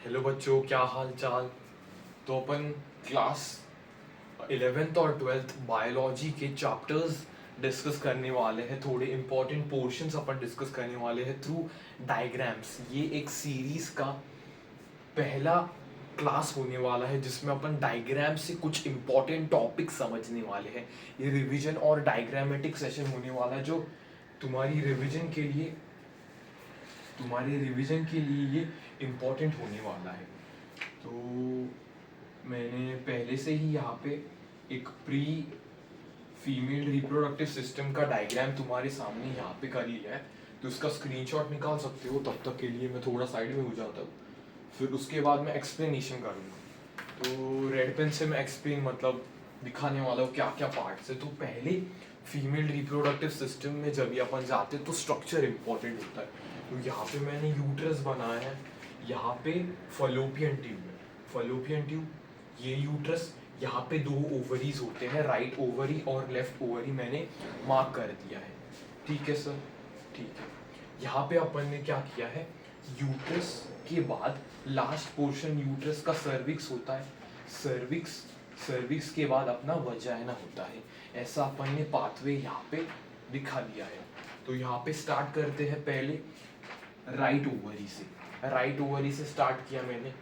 Hello बच्चों, क्या हाल चाल। तो अपन क्लास 11th और 12th बायोलॉजी के चैप्टर्स डिस्कस करने वाले हैं। थोड़े इंपॉर्टेंट पोर्शंस अपन डिस्कस करने वाले हैं थ्रू डायग्राम्स। ये एक सीरीज का पहला क्लास होने वाला है जिसमें अपन डायग्राम से कुछ इंपॉर्टेंट टॉपिक समझने वाले हैं। ये रिवीजन और डायग्रामेटिक सेशन होने वाला है जो तुम्हारी रिवीजन के लिए तुम्हारे रिवीजन के लिए ये इम्पोर्टेंट होने वाला है। तो मैंने पहले से ही यहाँ पे एक प्री फीमेल रिप्रोडक्टिव सिस्टम का डायग्राम तुम्हारे सामने यहाँ पे कर लिया है, तो इसका स्क्रीनशॉट निकाल सकते हो। तब तक के लिए मैं थोड़ा साइड में हो जाता हूँ, फिर उसके बाद मैं एक्सप्लेनेशन करूँगा। तो रेड पेन से मैं एक्सप्लेन मतलब दिखाने वाला हूँ क्या क्या पार्ट्स है। तो पहले फीमेल रिप्रोडक्टिव सिस्टम में जब भी अपन जाते हैं तो स्ट्रक्चर इंपॉर्टेंट होता है। तो यहाँ पे मैंने यूट्रस बनाया है, यहाँ पे फलोपियन ट्यूब है, फलोपियन ट्यूब, ये यूट्रस, यहाँ पे दो ओवरीज होते हैं, राइट ओवरी और लेफ्ट ओवरी मैंने मार्क कर दिया है। ठीक है सर, ठीक है। यहाँ पे अपन ने क्या किया है, यूट्रस के बाद लास्ट पोर्शन यूट्रस का सर्विक्स होता है, सर्विक्स, सर्विक्स के बाद अपना वजाइना होता है। ऐसा अपन ने पाथवे यहाँ पे दिखा दिया है। तो यहाँ पे स्टार्ट करते हैं पहले राइट ओवरी से। राइट ओवरी से स्टार्ट किया मैंने।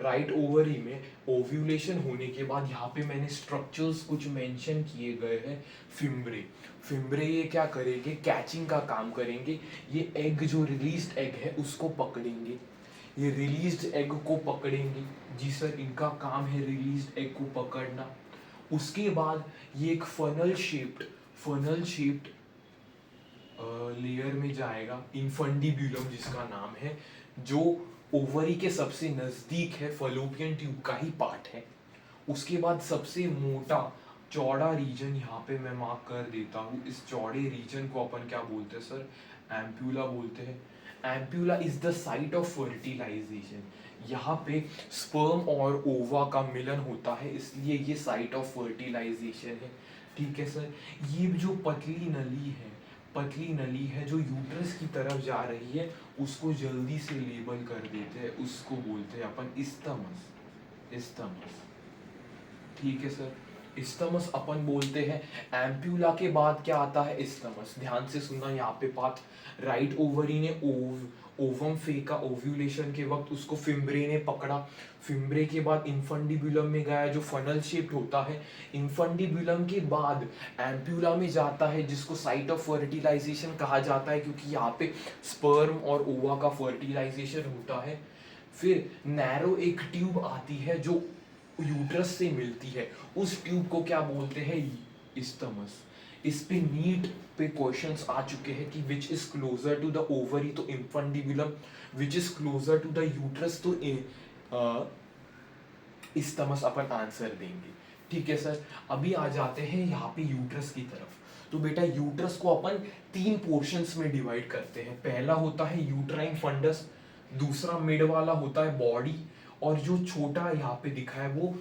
राइट ओवरी में ओव्यूलेशन होने के बाद यहाँ पे मैंने स्ट्रक्चर्स कुछ मेंशन किए गए हैं। फिम्ब्रे, फिम्ब्रे ये क्या करेंगे, कैचिंग का काम करेंगे। ये एग जो रिलीज्ड एग है उसको पकड़ेंगे, ये रिलीज्ड एग को पकड़ेंगे। जी सर, इनका काम है रिलीज्ड एग को पकड़ना। उसके बाद ये एक फनल शेप्ड लेयर में जाएगा, इन्फंडिब्यूलम जिसका नाम है, जो ओवरी के सबसे नजदीक है, फलोपियन ट्यूब का ही पार्ट है। उसके बाद सबसे मोटा चौड़ा रीजन यहाँ पे मैं मार्क कर देता हूँ। इस चौड़े रीजन को अपन क्या बोलते हैं सर, एम्प्यूला बोलते हैं। Ampulla is the site of fertilization. यहाँ पे स्पर्म और ओवा का मिलन होता है, इसलिए ये साइट ऑफ फर्टिलाइजेशन है। ठीक है सर। ये जो पतली नली है जो यूट्रस की तरफ जा रही है, उसको जल्दी से लेबल कर देते हैं, उसको बोलते हैं अपन इस्तमस, इस्तमस। ठीक है सर, इस्तमस अपन बोलते हैं। एम्प्यूला के बाद क्या आता है, इस्तमस। ध्यान से सुनना यहाँ पे बात। राइट ओवरी ने ओवम फेंका ओव्यूलेशन के वक्त, उसको फिम्ब्रे ने पकड़ा। फिम्ब्रे के बाद इन्फंडिब्यूलम में गया जो फनल शेप्ड होता है। इन्फंडिब्यूलम के बाद एम्प्यूला में जाता है जिसको साइट ऑफ फर्टिलाइजेशन कहा जाता है, क्योंकि यहाँ पे स्पर्म और ओवा का फर्टिलाइजेशन होता है। फिर नैरो एक ट्यूब आती है जो यूट्रस से मिलती है, उस ट्यूब को क्या बोलते हैं, इस्तमस। इस पे नीट पे क्वेश्चंस आ चुके हैं कि which is closer to the ovary, तो infundibulum. Which is closer to the uterus, तो इस्तमस अपन आंसर देंगे। ठीक है सर। अभी आ जाते हैं यहाँ पे यूट्रस की तरफ। तो बेटा यूट्रस को अपन तीन पोर्शंस में डिवाइड करते हैं। पहला होता है यूट्राइन फंडस, दूसरा मिड वाला होता है बॉडी, और जो छोटा यहाँ पे दिखा है वो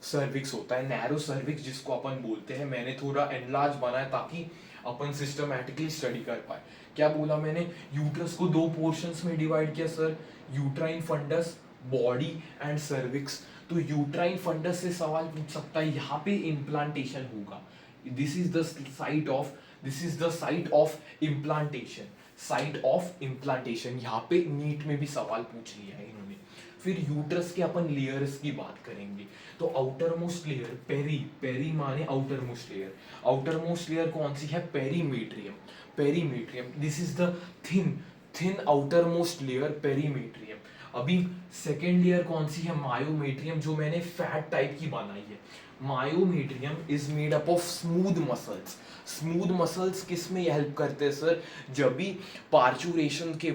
सर्विक्स होता है, नैरो सर्विक्स जिसको अपन बोलते हैं। मैंने थोड़ा एनलार्ज बनाया ताकि अपन सिस्टमैटिकली स्टडी कर पाए। क्या बोला मैंने, यूट्रस को दो पोर्शंस में डिवाइड किया sir, uterine fundus, body and cervix. तो यूट्राइन फंडस से सवाल पूछ सकता है, यहाँ पे इम्प्लांटेशन होगा। This is the site of implantation, site of implantation. यहाँ पे नीट में भी सवाल पूछ लिया है इन्होंने। फिर यूट्रस के अपन लेयर्स की बात करेंगे। तो आउटर मोस्ट लेयर, पेरी माने outer most layer. Outer most layer कौन सी है, perimetrium, perimetrium. This is the thin outer most layer, perimetrium. अभी सेकेंड लेयर कौन सी है, मायोमेट्रियम, जो मैंने फैट टाइप की बनाई है। Myometrium is made up of smooth muscles. Smooth muscles किस में हेल्प करते हैं सर, जब भी पार्चुरेशन के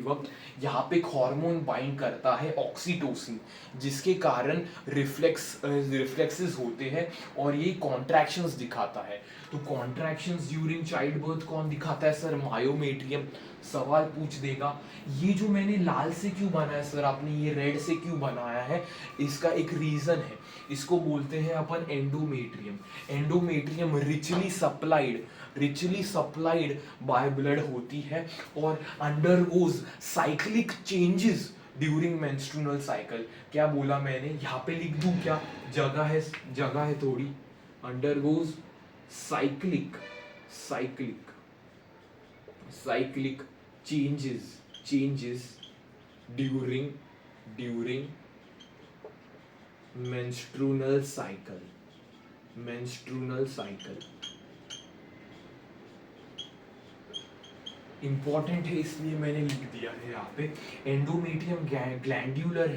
वक्त यहाँ पे एक हार्मोन बाइंड करता है ऑक्सीटोसिन, जिसके कारण रिफ्लेक्सेस होते हैं और ये कॉन्ट्रैक्शंस दिखाता है। तो कॉन्ट्रैक्शंस ड्यूरिंग चाइल्ड बर्थ कौन दिखाता है सर, मायोमेट्रियम। सवाल पूछ देगा ये जो मैंने लाल से क्यों बनाया सर, आपने ये रेड से क्यों बनाया है, इसका एक रीजन है। इसको बोलते हैं अपन endometrium. Endometrium richly supplied by blood होती है और undergoes cyclic changes during menstrual cycle. क्या बोला मैंने, यहाँ पे लिख दूं क्या, जगह है थोड़ी, undergoes cyclic cyclic cyclic changes during menstrual cycle important है इसलिए मैंने लिख दिया है यहाँ पे। एंडोमेट्रियम ग्लैंड्यूलर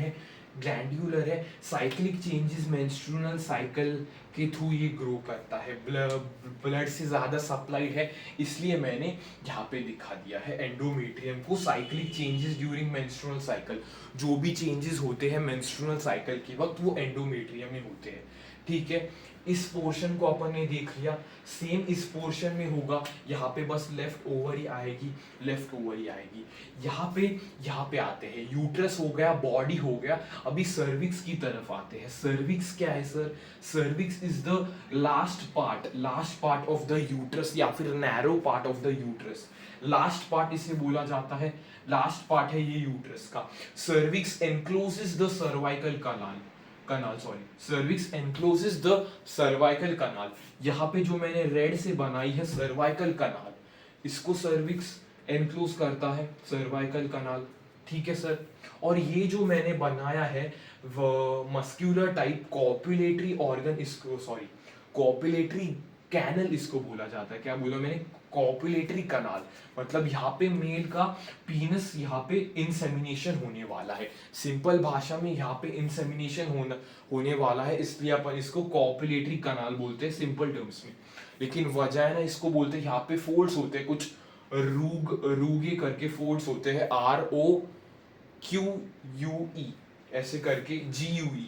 है, साइक्लिक चेंजेस मेंस्ट्रुअल साइकिल के थ्रू ये ग्रो करता है, ब्लड से ज़्यादा सप्लाइड है, इसलिए मैंने यहाँ पे दिखा दिया है एंडोमेट्रियम को। Cyclic changes during menstrual cycle, जो भी चेंजेस होते हैं मेंस्ट्रुअल साइकिल के वक्त वो एंडोमेट्रियम में होते हैं, ठीक है। इस पोर्शन को अपन ने देख लिया, सेम इस पोर्शन में होगा, यहाँ पे बस लेफ्ट ओवर ही आएगी, यहाँ पे आते हैं, यूट्रस हो गया, बॉडी हो गया, अभी सर्विक्स की तरफ आते हैं। सर्विक्स क्या है sir, cervix is the last part of the uterus, या फिर narrow part of the uterus, last part इसे बोला जाता है, लास्ट पार्ट है ये यूट्रस का। Cervix encloses the cervical cervix encloses the cervical canal. यहाँ पे जो मैंने रेड से बनाई है सर्वाइकल कनाल, इसको सर्विक्स एनक्लोज करता है, सर्वाइकल कनाल, ठीक है सर। और ये जो मैंने बनाया है वो मस्क्यूलर टाइप कॉपुलेटरी ऑर्गन, इसको सॉरी कॉपुलेटरी कैनल इसको बोला जाता है। क्या बोला मैंने, कॉपुलेटरी कनाल, मतलब यहाँ पे मेल का पीनस, यहाँ पे इंसेमिनेशन होने वाला है, सिंपल भाषा में यहाँ पे इंसेमिनेशन होने वाला है, इसलिए अपन इसको कॉपुलेटरी कनाल बोलते हैं सिंपल टर्म्स में। लेकिन वजाइना इसको बोलते हैं, यहाँ पे फोल्ड्स होते हैं कुछ रूगे करके फोल्ड्स होते हैं, ROQUE ऐसे करके, GUE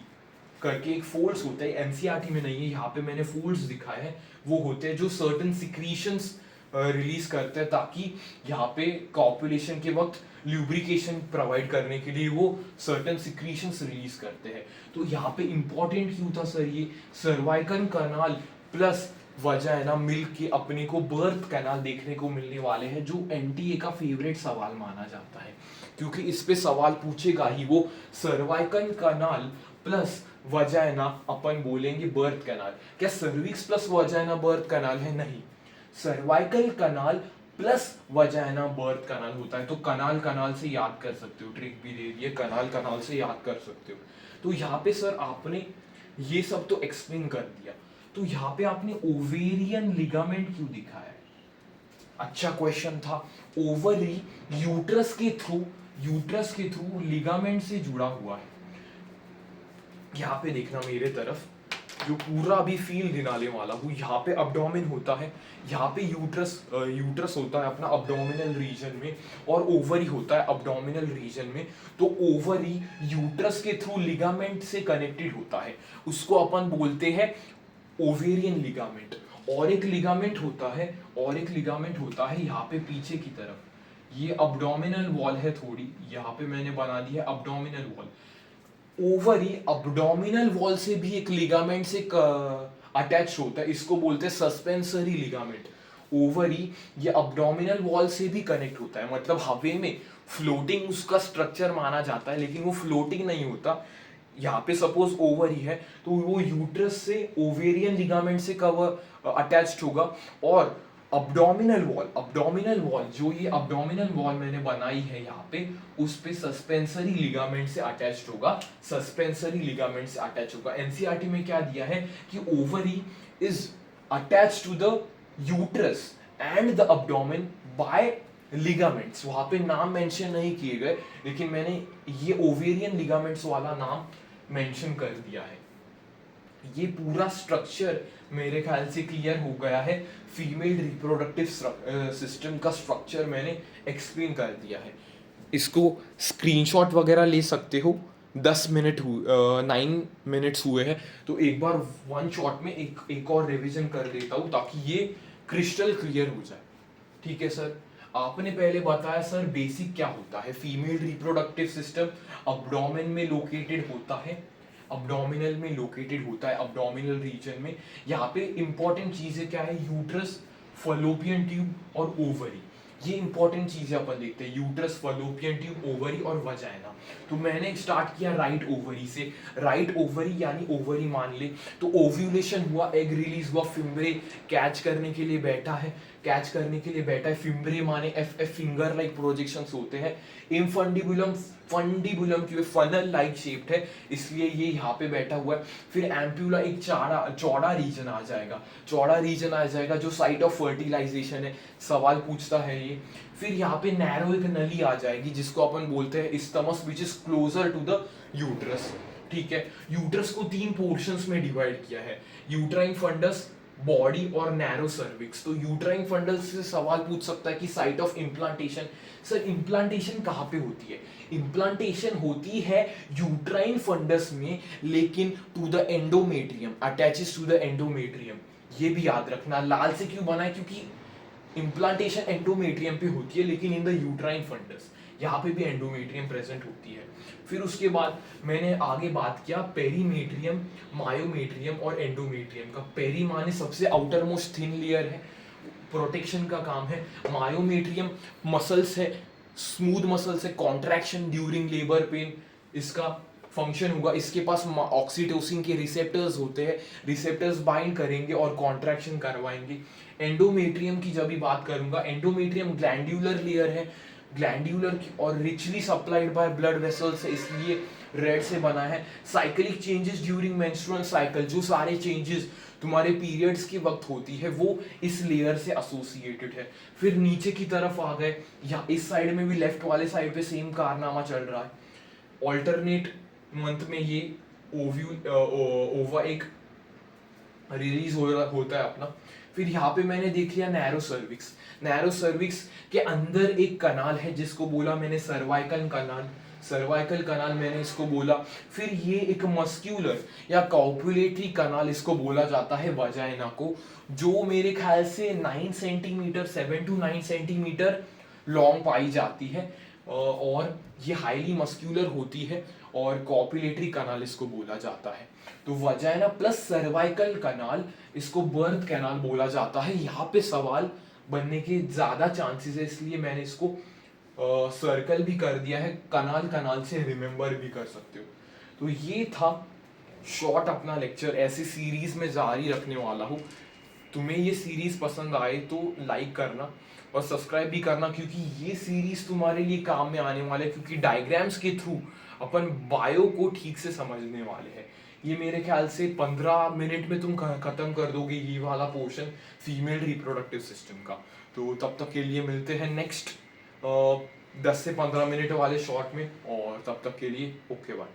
करके एक फोल्ड्स होता है, एनसीईआरटी में नहीं है, यहाँ पे मैंने फोल्ड्स दिखाए हैं, वो होते हैं जो सर्टेन सिक्रीशंस रिलीज करते हैं, ताकि यहाँ पे कॉपुलेशन के वक्त ल्यूब्रिकेशन प्रोवाइड करने के लिए वो सर्टेन सिक्रीशंस रिलीज करते हैं। तो यहाँ पे इंपॉर्टेंट क्यों था सर, ये सर्वाइकल कनाल प्लस वजाइना मिल के अपने को बर्थ कैनाल देखने को मिलने वाले हैं, जो एनटीए का फेवरेट सवाल माना जाता है, क्योंकि इस पे सवाल पूछेगा ही वो। सर्वाइकल कनाल प्लस वजाइना अपन बोलेंगे बर्थ कैनाल। क्या cervix plus vagina birth canal है, नहीं, सर्वाइकल कनाल प्लस वजाइना बर्थ कैनाल होता है। तो कनाल से याद कर सकते हो, ट्रिक भी दे दिए, कनाल से याद कर सकते हो। तो यहाँ पे सर आपने ये सब तो एक्सप्लेन कर दिया, तो यहाँ पे आपने ओवेरियन लिगामेंट क्यों दिखाया है, अच्छा क्वेश्चन था। ओवरी यूट्रस के थ्रू लिगामेंट से जुड़ा हुआ है। यहाँ पे देखना मेरे तरफ, जो पूरा अभी फील दिलाने वाला हूँ, यहाँ पे अब्डोमेन होता है, यहाँ पे यूट्रस होता है अपना अब्डोमिनल रीजन में, और ओवरी होता है अब्डोमिनल रीजन में। तो ओवरी यूट्रस के थ्रू लिगामेंट से कनेक्टेड होता है, उसको अपन बोलते हैं ओवेरियन लिगामेंट। और एक लिगामेंट होता है यहाँ पे पीछे की तरफ, ये अब्डोमिनल वॉल है थोड़ी, यहाँ पे मैंने बना दी है abdominal wall. Ovary abdominal wall से भी एक लिगामेंट से अटैच होता है, इसको बोलते हैं सस्पेंसरी लिगामेंट। ओवरी ये अब्डोमिनल वॉल से भी कनेक्ट होता है, मतलब हवा में फ्लोटिंग उसका स्ट्रक्चर माना जाता है, लेकिन वो फ्लोटिंग नहीं होता। यहाँ पे सपोज ओवरी है तो वो यूट्रस से ओवेरियन लिगामेंट से कवर अटैच्ड होगा, और अब्डोमिनल वॉल जो ये अब्डोमिनल वॉल मैंने बनाई है यहाँ पे, उस पे सस्पेंसरी लिगामेंट से अटैच्ड होगा। एनसीईआरटी में क्या दिया है कि ovary is attached to the uterus and the abdomen by ligaments. वहां पे नाम मेंशन नहीं किए गए, लेकिन मैंने ये ओवेरियन लिगामेंट्स वाला नाम मेंशन कर दिया है। ये पूरा स्ट्रक्चर मेरे ख्याल से क्लियर हो गया है। फीमेल रिप्रोडक्टिव सिस्टम का स्ट्रक्चर मैंने एक्सप्लेन कर दिया है। इसको स्क्रीनशॉट वगैरह ले सकते हो। 9 मिनट्स हुए हैं, तो एक बार वन शॉट में एक और रिवीजन कर देता हूँ, ताकि ये क्रिस्टल क्लियर हो जाए, ठीक है सर। आपने पहले बताया सर बेसिक क्या होता है, फीमेल रिप्रोडक्टिव सिस्टम अब्डोमेन में लोकेटेड होता है, अब्डोमिनल में लोकेटेड होता है, अब्डोमिनल रीजन में। यहाँ पे इंपॉर्टेंट चीजें क्या है, यूट्रस, फलोपियन ट्यूब और ओवरी। ये इंपॉर्टेंट चीजें अपन देखते हैं, यूट्रस, फलोपियन ट्यूब, ओवरी और वजाइना। तो मैंने स्टार्ट किया राइट ओवरी से। राइट ओवरी यानी ओवरी मान ले, तो ओव्यूलेशन हुआ, एग रिलीज हुआ, फिम्ब्रे कैच करने के लिए बैठा है, कैच करने के लिए बैठा है। फिम्ब्रे माने F F finger like projections होते हैं। इनफंडिबुलम, फंडिबुलम की फनल लाइक शेप्ड है, इसलिए ये यहाँ पे बैठा हुआ है। फिर एम्प्यूला एक चौड़ा रीजन आ जाएगा, चौड़ा रीजन आ जाएगा जो साइट ऑफ फर्टिलाइजेशन है, सवाल पूछता है ये। फिर यहाँ पे नैरो एक नली आ जाएगी जिसको अपन बोलते हैं isthmus, which is closer to the uterus. ठीक है, यूट्रस को 3 पोर्शंस में डिवाइड किया है, यूट्राइन फंडस, बॉडी और नैरो सर्विक्स। तो यूट्राइन फंडस से सवाल पूछ सकता है कि site of implantation. Sir implantation कहाँ पे होती है? इम्प्लांटेशन होती है यूट्राइन फंडस में, लेकिन to the endometrium, attaches to the endometrium. ये भी याद रखना। लाल से क्यों बना है? क्योंकि इम्प्लांटेशन एंडोमेट्रियम पे होती है, लेकिन इन द यूट्राइन फंडस यहाँ पे भी एंडोमेट्रियम प्रेजेंट होती है। फिर उसके बाद मैंने आगे बात किया पेरीमेट्रियम, मायोमेट्रियम और एंडोमेट्रियम का। पेरी माने सबसे आउटर मोस्ट थिन लेयर है, प्रोटेक्शन का काम है। मायोमेट्रियम मसल्स है, स्मूथ मसल्स है, कॉन्ट्रैक्शन ड्यूरिंग लेबर पेन इसका फंक्शन होगा। इसके पास ऑक्सीटोसिन के रिसेप्टर्स होते हैं, रिसेप्टर्स बाइंड करेंगे और कॉन्ट्रैक्शन करवाएंगे। एंडोमेट्रियम की जब भी बात करूंगा, एंडोमेट्रियम ग्लैंड्यूलर लेयर है, ग्लैंड्यूलर और richly supplied by blood vessels है, इसलिए रेड से बना है। Cyclic changes during menstrual cycle, जो सारे चेंजेस तुम्हारे पीरियड्स के वक्त होती है वो इस लेयर से एसोसिएटेड है। फिर नीचे की तरफ आ गए, या इस साइड में भी लेफ्ट वाले साइड पे सेम कारनामा चल रहा है। ऑल्टरनेट मंथ में ये ओवा एक रिलीज होता है अपना। फिर यहाँ पे मैंने देख लिया नैरो सर्विक्स। नैरो सर्विक्स के अंदर एक कनाल है जिसको बोला मैंने सर्वाइकल कनाल, सर्वाइकल कनाल मैंने इसको बोला। फिर ये एक मस्क्यूलर या कॉपुलेटरी कनाल इसको बोला जाता है वजाइना को, जो मेरे ख्याल से 9 सेंटीमीटर, 7 to 9 सेंटीमीटर लॉन्ग पाई जाती है, और ये हाईली मस्क्यूलर होती है, और कॉपुलेटरी कनाल इसको बोला जाता है। तो वजाइना प्लस सर्वाइकल कनाल, इसको बर्थ कैनाल बोला जाता है। यहाँ पे सवाल बनने के ज्यादा चांसेस है, इसलिए मैंने इसको सर्कल भी कर दिया है, कनाल कनाल से रिमेंबर भी कर सकते हो। तो ये था शॉर्ट अपना लेक्चर, ऐसी सीरीज में जारी रखने वाला हूँ। तुम्हें ये सीरीज पसंद आए तो लाइक करना और सब्सक्राइब भी करना, क्योंकि ये सीरीज तुम्हारे लिए काम में आने वाले है, क्योंकि डायग्राम्स के थ्रू अपन बायो को ठीक से समझने वाले हैं। ये मेरे ख्याल से 15 मिनट में तुम खत्म कर दोगे ये वाला पोर्शन फीमेल रिप्रोडक्टिव सिस्टम का। तो तब तक के लिए मिलते हैं नेक्स्ट 10 से 15 मिनट वाले शॉर्ट में, और तब तक के लिए ओके बाय।